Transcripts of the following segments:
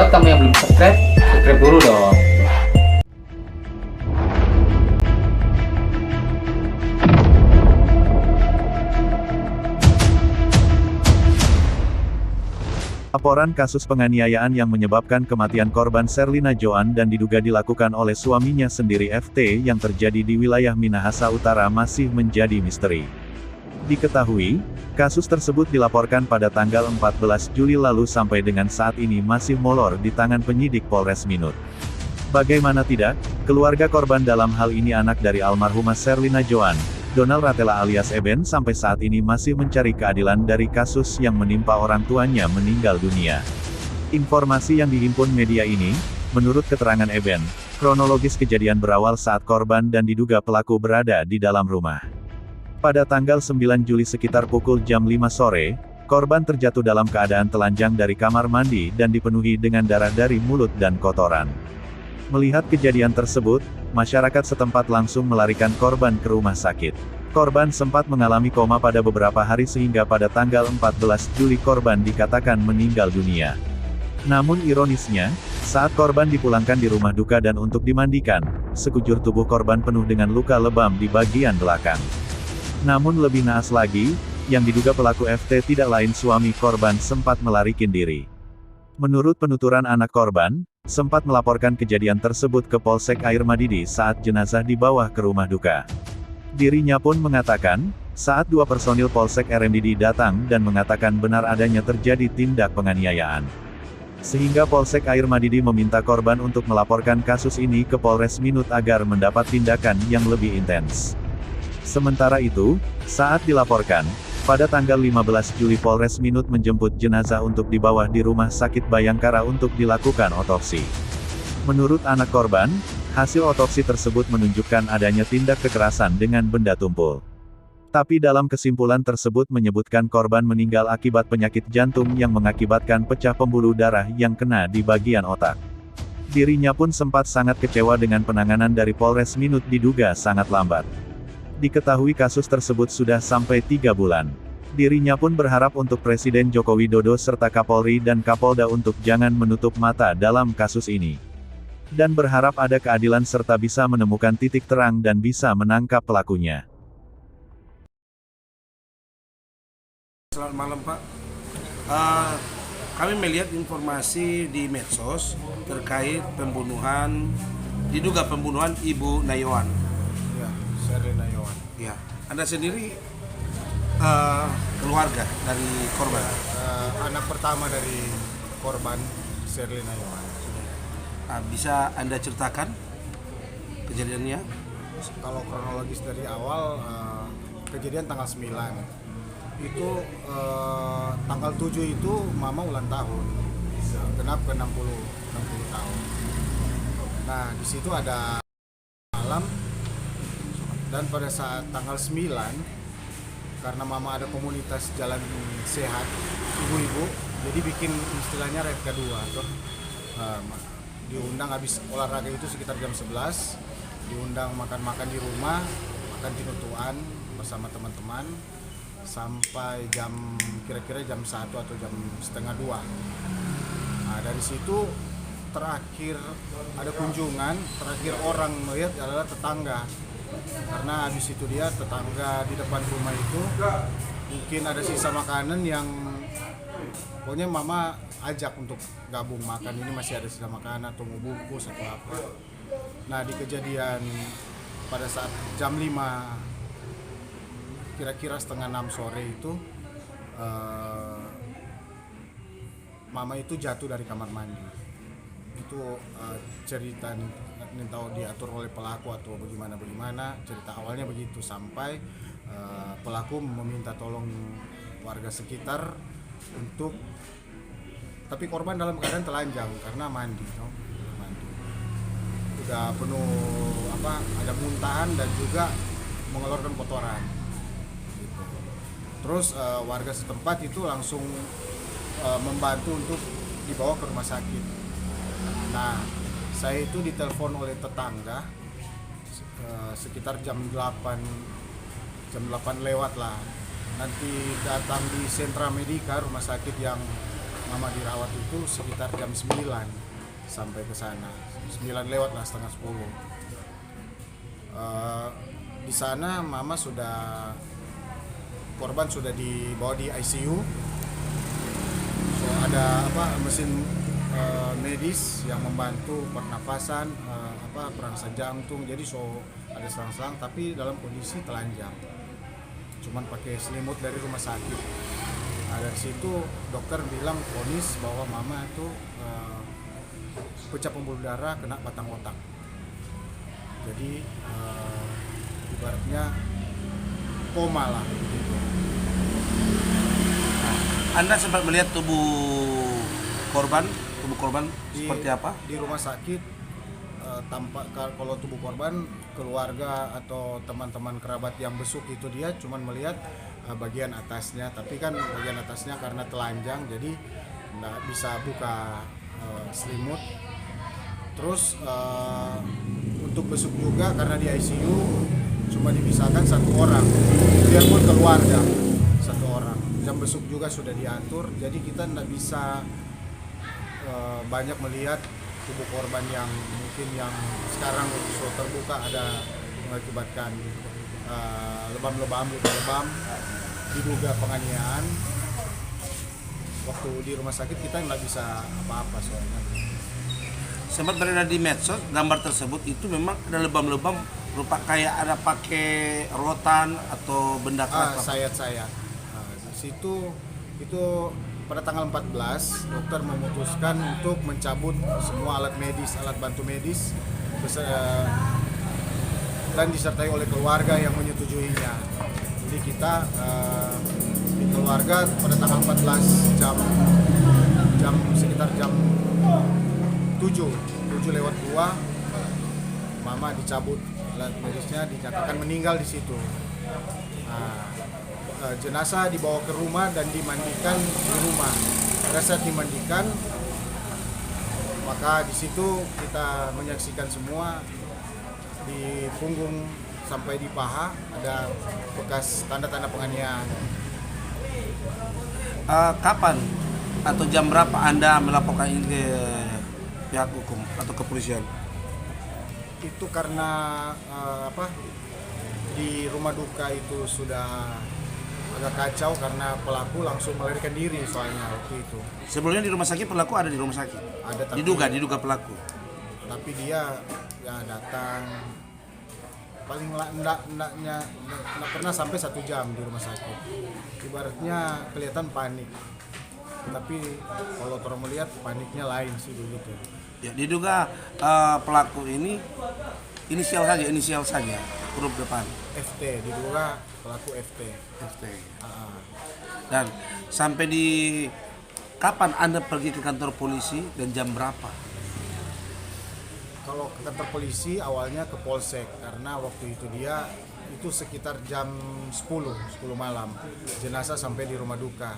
Buat kamu yang belum subscribe, subscribe dulu dong. Laporan kasus penganiayaan yang menyebabkan kematian korban Sherlina Joan dan diduga dilakukan oleh suaminya sendiri FT yang terjadi di wilayah Minahasa Utara masih menjadi misteri. Diketahui, kasus tersebut dilaporkan pada tanggal 14 Juli lalu sampai dengan saat ini masih molor di tangan penyidik Polres Minut. Bagaimana tidak, keluarga korban dalam hal ini anak dari almarhumah Sherlina Joan, Donald Ratela alias Eben sampai saat ini masih mencari keadilan dari kasus yang menimpa orang tuanya meninggal dunia. Informasi yang dihimpun media ini, menurut keterangan Eben, kronologis kejadian berawal saat korban dan diduga pelaku berada di dalam rumah. Pada tanggal 9 Juli sekitar pukul jam 5 sore, korban terjatuh dalam keadaan telanjang dari kamar mandi dan dipenuhi dengan darah dari mulut dan kotoran. Melihat kejadian tersebut, masyarakat setempat langsung melarikan korban ke rumah sakit. Korban sempat mengalami koma pada beberapa hari sehingga pada tanggal 14 Juli korban dikatakan meninggal dunia. Namun ironisnya, saat korban dipulangkan di rumah duka dan untuk dimandikan, sekujur tubuh korban penuh dengan luka lebam di bagian belakang. Namun lebih naas lagi, yang diduga pelaku FT tidak lain suami korban sempat melarikan diri. Menurut penuturan anak korban, sempat melaporkan kejadian tersebut ke Polsek Air Madidi saat jenazah dibawa ke rumah duka. Dirinya pun mengatakan, saat dua personil Polsek RMDD datang dan mengatakan benar adanya terjadi tindak penganiayaan. Sehingga Polsek Air Madidi meminta korban untuk melaporkan kasus ini ke Polres Minut agar mendapat tindakan yang lebih intens. Sementara itu, saat dilaporkan, pada tanggal 15 Juli Polres Minut menjemput jenazah untuk dibawa di Rumah Sakit Bayangkara untuk dilakukan otopsi. Menurut anak korban, hasil otopsi tersebut menunjukkan adanya tindak kekerasan dengan benda tumpul. Tapi dalam kesimpulan tersebut menyebutkan korban meninggal akibat penyakit jantung yang mengakibatkan pecah pembuluh darah yang kena di bagian otak. Dirinya pun sempat sangat kecewa dengan penanganan dari Polres Minut diduga sangat lambat. Diketahui kasus tersebut sudah sampai 3 bulan. Dirinya pun berharap untuk Presiden Joko Widodo serta Kapolri dan Kapolda untuk jangan menutup mata dalam kasus ini. Dan berharap ada keadilan serta bisa menemukan titik terang dan bisa menangkap pelakunya. Selamat malam Pak. Kami melihat informasi di medsos terkait pembunuhan, diduga pembunuhan Ibu Nayawan. Ya, Sherlina Joan. Ya, Anda sendiri keluarga dari korban. Anak pertama dari korban Sherlina Joan. Bisa Anda ceritakan kejadiannya? Kalau kronologis dari awal, kejadian tanggal 9. Itu tanggal 7 itu mama ulang tahun. Genap ke 60 tahun. Nah, di situ ada malam. Dan pada saat tanggal 9, karena mama ada komunitas jalan sehat ibu-ibu, jadi bikin istilahnya red kedua tuh. Diundang habis olahraga itu sekitar jam 11, diundang makan-makan di rumah, makan tinutuan bersama teman-teman sampai kira-kira jam 1 atau jam setengah 2. Nah, dari situ terakhir ada kunjungan, terakhir orang melihat adalah tetangga. Karena habis itu dia tetangga di depan rumah itu mungkin ada sisa makanan yang pokoknya mama ajak untuk gabung makan, ini masih ada sisa makanan atau mau bungkus atau apa. Nah, di kejadian pada saat jam 5 kira-kira setengah 6 sore itu mama itu jatuh dari kamar mandi. Itu cerita tahu diatur oleh pelaku atau bagaimana, cerita awalnya begitu sampai pelaku meminta tolong warga sekitar untuk, tapi korban dalam keadaan telanjang karena mandi udah penuh ada muntahan dan juga mengeluarkan kotoran gitu. Terus warga setempat itu langsung membantu untuk dibawa ke rumah sakit. Nah, saya itu ditelepon oleh tetangga sekitar jam 8 lewat lah. Nanti datang di Sentra Medika, rumah sakit yang mama dirawat itu sekitar jam 9 sampai ke sana. 9 lewat lah, setengah 10. Di sana korban sudah dibawa di ICU. So ada mesin medis yang membantu pernapasan, perangsang jantung. Jadi ada selang-selang tapi dalam kondisi telanjang. Cuman pakai selimut dari rumah sakit. Dari situ dokter bilang vonis bahwa mama itu pecah pembuluh darah, kena batang otak. Jadi ibaratnya koma lah gitu. Anda sempat melihat tubuh korban seperti apa? Di rumah sakit tampak kalau tubuh korban, keluarga atau teman-teman kerabat yang besuk itu dia cuman melihat bagian atasnya, tapi kan bagian atasnya karena telanjang jadi nggak bisa buka selimut. Terus untuk besuk juga karena di ICU cuma dipisahkan satu orang, biarpun keluarga satu orang. Jam besuk juga sudah diatur, jadi kita nggak bisa banyak melihat tubuh korban yang mungkin yang sekarang sudah terbuka ada mengakibatkan luka-lebam diduga penganiayaan. Waktu di rumah sakit kita nggak bisa apa-apa soalnya. Sempat berada di medsos, gambar tersebut itu memang ada lebam-lebam rupa kayak ada pakai rotan atau benda keras. Sayat-sayat. Di situ itu pada tanggal 14 dokter memutuskan untuk mencabut semua alat bantu medis dan disertai oleh keluarga yang menyetujuinya. Jadi kita di keluarga pada tanggal 14 sekitar jam 7 lewat 2 mama dicabut alat medisnya, dinyatakan meninggal di situ. Jenazah dibawa ke rumah dan dimandikan di rumah. Pada saat dimandikan, maka di situ kita menyaksikan semua di punggung sampai di paha ada bekas tanda-tanda penganiayaan. Kapan atau jam berapa Anda melaporkan ini ke pihak hukum atau kepolisian? Itu karena di rumah duka itu sudah agak kacau karena pelaku langsung melarikan diri soalnya waktu itu. Sebelumnya di rumah sakit pelaku ada di rumah sakit. Ada, tapi diduga pelaku. Tapi dia datang paling enggak pernah sampai 1 jam di rumah sakit. Ibaratnya kelihatan panik. Tapi kalau orang melihat paniknya lain sih begitu. Ya, diduga pelaku ini inisial saja, huruf depan. FT, diduga pelaku FT. Dan sampai di kapan Anda pergi ke kantor polisi dan jam berapa? Kalau ke kantor polisi awalnya ke Polsek karena waktu itu dia itu sekitar jam 10 malam. Jenazah sampai di rumah duka.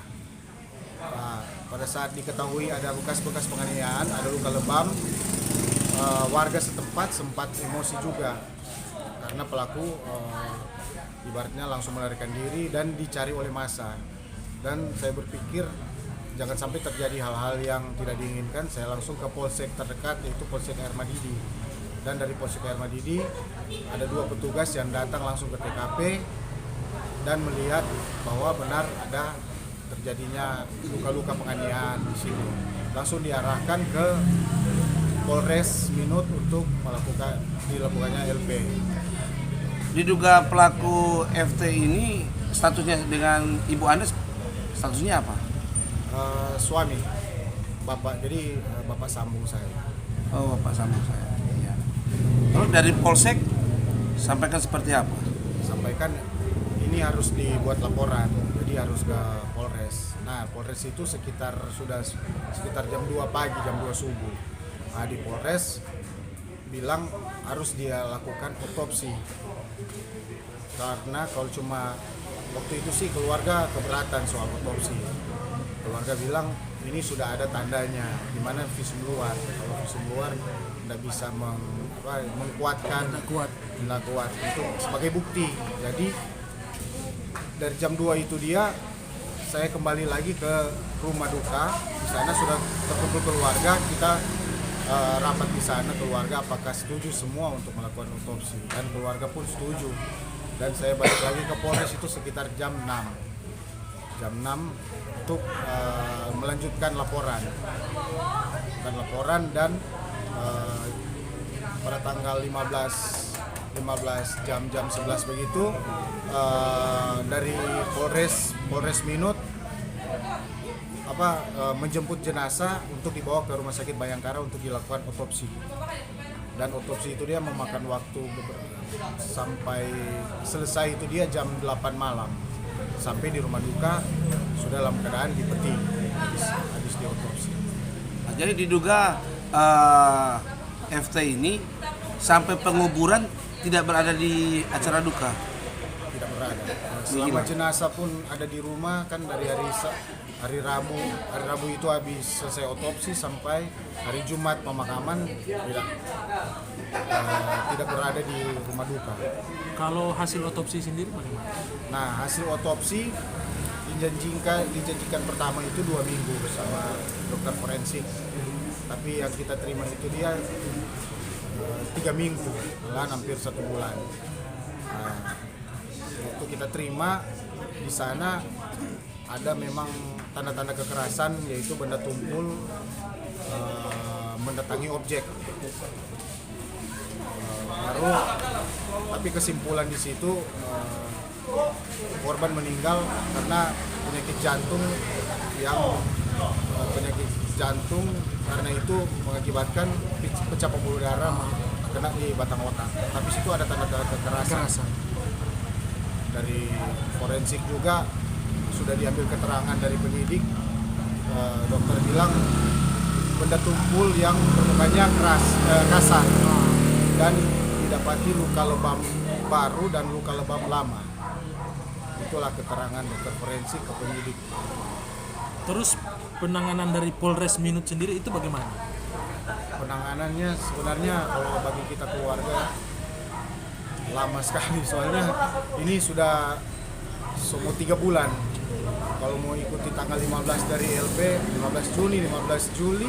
Pada saat diketahui ada bekas-bekas penganiayaan, ada luka lebam, warga setempat sempat emosi juga karena pelaku ibaratnya langsung melarikan diri dan dicari oleh massa. Dan saya berpikir jangan sampai terjadi hal-hal yang tidak diinginkan, saya langsung ke Polsek terdekat yaitu Polsek Air Madidi. Dan dari Polsek Air Madidi ada 2 petugas yang datang langsung ke TKP dan melihat bahwa benar ada terjadinya luka-luka penganiayaan di sini. Langsung diarahkan ke Polres Minut untuk dilakukannya LP. Diduga pelaku FT ini statusnya dengan ibu Anda statusnya apa? Suami, bapak, jadi bapak sambung saya. Oh, bapak sambung saya. Ya. Terus dari Polsek sampaikan seperti apa? Sampaikan ini harus dibuat laporan, jadi harus ke Polres. Nah, Polres itu sekitar jam 2 pagi, jam 2 subuh. Nah, di Polres bilang harus dia lakukan otopsi. Karena kalau cuma waktu itu sih keluarga keberatan soal otopsi. Keluarga bilang ini sudah ada tandanya, di mana visum luar. Kalau visum luar tidak bisa mengkuatkan, tidak kuat itu sebagai bukti. Jadi dari jam 2 itu dia saya kembali lagi ke rumah duka. Di sana sudah terkumpul keluarga, kita rapat di sana keluarga apakah setuju semua untuk melakukan otopsi, dan keluarga pun setuju. Dan saya balik lagi ke Polres itu sekitar jam 6 untuk melanjutkan laporan dan pada tanggal 15 jam 11 begitu dari Polres Minut menjemput jenazah untuk dibawa ke Rumah Sakit Bayangkara untuk dilakukan otopsi. Dan otopsi itu dia memakan waktu sampai selesai itu dia jam 8 malam. Sampai di rumah duka sudah dalam keadaan di peti habis diotopsi. Nah, jadi diduga FT ini sampai penguburan tidak berada di acara duka. Tidak berada. Selama jenazah pun ada di rumah kan dari hari Rabu itu habis selesai otopsi sampai hari Jumat pemakaman tidak berada di rumah duka. Kalau hasil otopsi sendiri bagaimana? Nah, hasil otopsi dijanjikan pertama itu 2 minggu bersama dokter forensik. Tapi yang kita terima itu dia 3 minggu, malah hampir 1 bulan. Nah, waktu kita terima di sana ada memang tanda-tanda kekerasan, yaitu benda tumpul mendatangi objek. Baru, tapi kesimpulan di situ korban meninggal karena penyakit jantung karena itu mengakibatkan pecah pembuluh darah kena di batang otak. Tapi situ ada tanda-tanda kekerasan. Dari forensik juga sudah diambil keterangan dari penyidik. Dokter bilang benda tumpul yang permukaannya kasar dan didapati luka lebam baru dan luka lebam lama. Itulah keterangan dokter forensik ke penyidik. Terus penanganan dari Polres Minut sendiri itu bagaimana? Penanganannya sebenarnya kalau bagi kita keluarga lama sekali, soalnya ini sudah semua 3 bulan. Kalau mau ikuti tanggal 15 dari LP, 15 Juni, 15 Juli,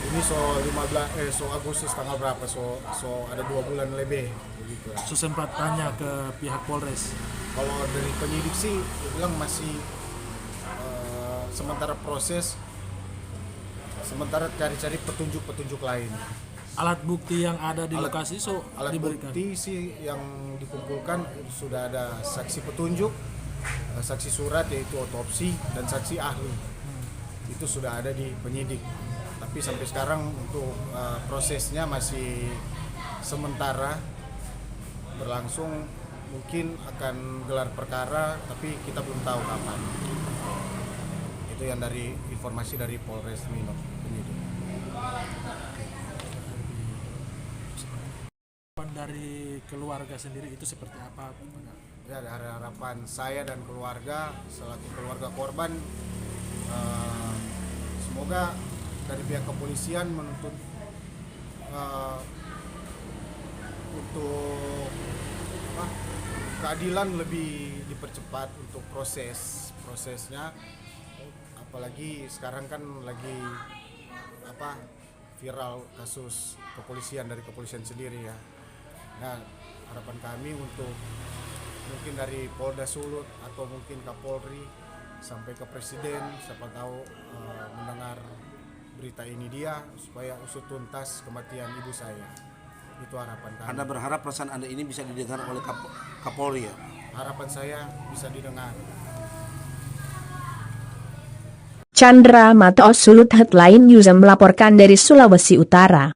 ini so Agustus tanggal berapa? So ada 2 bulan lebih begitu. So sempat tanya ke pihak Polres. Kalau dari penyidik sih bilang masih sementara proses, sementara cari-cari petunjuk lain. Alat bukti yang ada di lokasi Alat diberikan. bukti sih yang dikumpulkan sudah ada saksi petunjuk, saksi surat yaitu otopsi dan saksi ahli. Itu sudah ada di penyidik. Tapi sampai sekarang untuk prosesnya masih sementara berlangsung, mungkin akan gelar perkara tapi kita belum tahu kapan. Itu yang dari informasi dari Polres Minot penyidik. Dari keluarga sendiri itu seperti apa? Ya, harapan saya dan keluarga selaku keluarga korban, semoga dari pihak kepolisian menuntut untuk keadilan lebih dipercepat untuk prosesnya, apalagi sekarang kan lagi viral kasus kepolisian dari kepolisian sendiri ya. Nah, harapan kami untuk mungkin dari Polda Sulut atau mungkin Kapolri sampai ke Presiden, siapa tahu mendengar berita ini dia supaya usut tuntas kematian ibu saya. Itu harapan kami. Anda berharap perasaan Anda ini bisa didengar oleh Kapolri ya? Harapan saya bisa didengar. Chandra Mato Sulut Headline News melaporkan dari Sulawesi Utara.